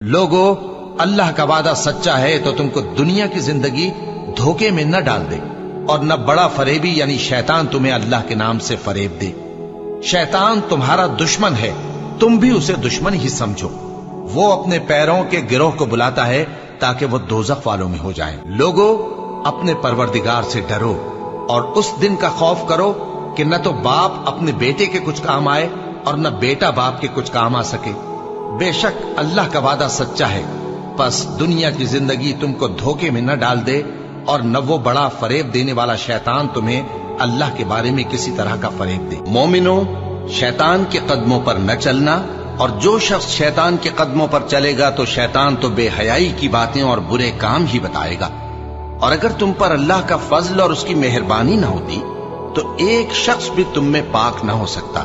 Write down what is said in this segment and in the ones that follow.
لوگو، اللہ کا وعدہ سچا ہے تو تم کو دنیا کی زندگی دھوکے میں نہ ڈال دے، اور نہ بڑا فریبی یعنی شیطان تمہیں اللہ کے نام سے فریب دے۔ شیطان تمہارا دشمن ہے، تم بھی اسے دشمن ہی سمجھو۔ وہ اپنے پیروں کے گروہ کو بلاتا ہے تاکہ وہ دوزخ والوں میں ہو جائیں۔ لوگو، اپنے پروردگار سے ڈرو اور اس دن کا خوف کرو کہ نہ تو باپ اپنے بیٹے کے کچھ کام آئے اور نہ بیٹا باپ کے کچھ کام آ سکے۔ بے شک اللہ کا وعدہ سچا ہے، پس دنیا کی زندگی تم کو دھوکے میں نہ ڈال دے، اور نہ وہ بڑا فریب دینے والا شیطان تمہیں اللہ کے بارے میں کسی طرح کا فریب دے۔ مومنو، شیطان کے قدموں پر نہ چلنا، اور جو شخص شیطان کے قدموں پر چلے گا تو شیطان تو بے حیائی کی باتیں اور برے کام ہی بتائے گا۔ اور اگر تم پر اللہ کا فضل اور اس کی مہربانی نہ ہوتی تو ایک شخص بھی تم میں پاک نہ ہو سکتا،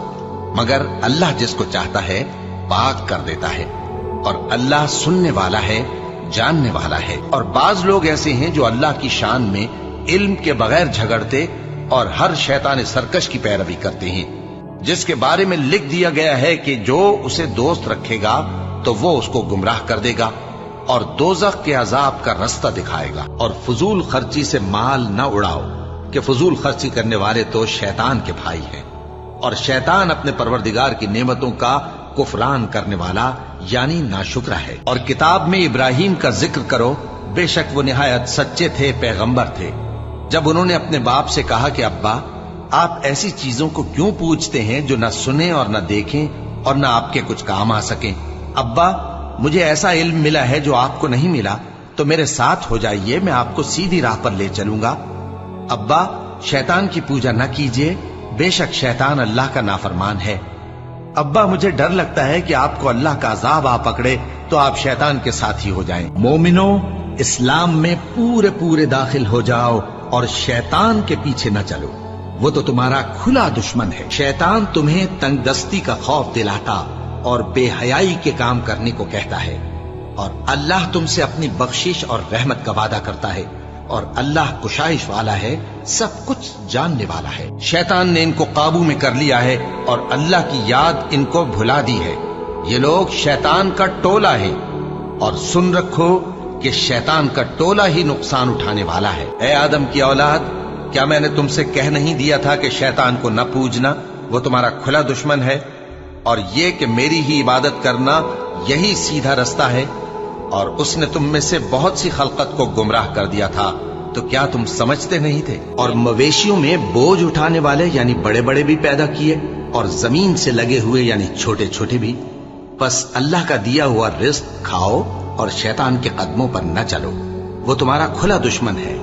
مگر اللہ جس کو چاہتا ہے پاک کر دیتا ہے، اور اللہ سننے والا ہے، جاننے والا ہے۔ اور بعض لوگ ایسے ہیں جو اللہ کی شان میں علم کے بغیر جھگڑتے اور ہر شیطان سرکش کی پیروی کرتے ہیں، جس کے بارے میں لکھ دیا گیا ہے کہ جو اسے دوست رکھے گا تو وہ اس کو گمراہ کر دے گا اور دوزخ کے عذاب کا رستہ دکھائے گا۔ اور فضول خرچی سے مال نہ اڑاؤ کہ فضول خرچی کرنے والے تو شیطان کے بھائی ہیں، اور شیطان اپنے پروردگار کی نعمتوں کا کفران کرنے والا یعنی ناشکرا ہے۔ اور کتاب میں ابراہیم کا ذکر کرو، بے شک وہ نہایت سچے تھے، پیغمبر تھے۔ جب انہوں نے اپنے باپ سے کہا کہ ابا، آپ ایسی چیزوں کو کیوں پوچھتے ہیں جو نہ سنیں اور نہ دیکھیں اور نہ آپ کے کچھ کام آ سکیں؟ ابا، مجھے ایسا علم ملا ہے جو آپ کو نہیں ملا، تو میرے ساتھ ہو جائیے، میں آپ کو سیدھی راہ پر لے چلوں گا۔ ابا، شیطان کی پوجا نہ کیجیے، بے شک شیطان اللہ کا نافرمان ہے۔ ابا، مجھے ڈر لگتا ہے کہ آپ کو اللہ کا عذاب آ پکڑے تو آپ شیطان کے ساتھی ہو جائیں۔ مومنو، اسلام میں پورے پورے داخل ہو جاؤ اور شیطان کے پیچھے نہ چلو، وہ تو تمہارا کھلا دشمن ہے۔ شیطان تمہیں تنگ دستی کا خوف دلاتا اور بے حیائی کے کام کرنے کو کہتا ہے، اور اللہ تم سے اپنی بخشش اور رحمت کا وعدہ کرتا ہے، اور اللہ کشائش والا ہے، سب کچھ جاننے والا ہے۔ شیطان نے ان کو قابو میں کر لیا ہے اور اللہ کی یاد ان کو بھلا دی ہے۔ یہ لوگ شیطان کا ٹولہ ہے، اور سن رکھو کہ شیطان کا ٹولہ ہی نقصان اٹھانے والا ہے۔ اے آدم کی اولاد، کیا میں نے تم سے کہہ نہیں دیا تھا کہ شیطان کو نہ پوجنا، وہ تمہارا کھلا دشمن ہے، اور یہ کہ میری ہی عبادت کرنا یہی سیدھا رستہ ہے؟ اور اس نے تم میں سے بہت سی خلقت کو گمراہ کر دیا تھا، تو کیا تم سمجھتے نہیں تھے؟ اور مویشیوں میں بوجھ اٹھانے والے یعنی بڑے بڑے بھی پیدا کیے، اور زمین سے لگے ہوئے یعنی چھوٹے چھوٹے بھی۔ پس اللہ کا دیا ہوا رزق کھاؤ اور شیطان کے قدموں پر نہ چلو، وہ تمہارا کھلا دشمن ہے۔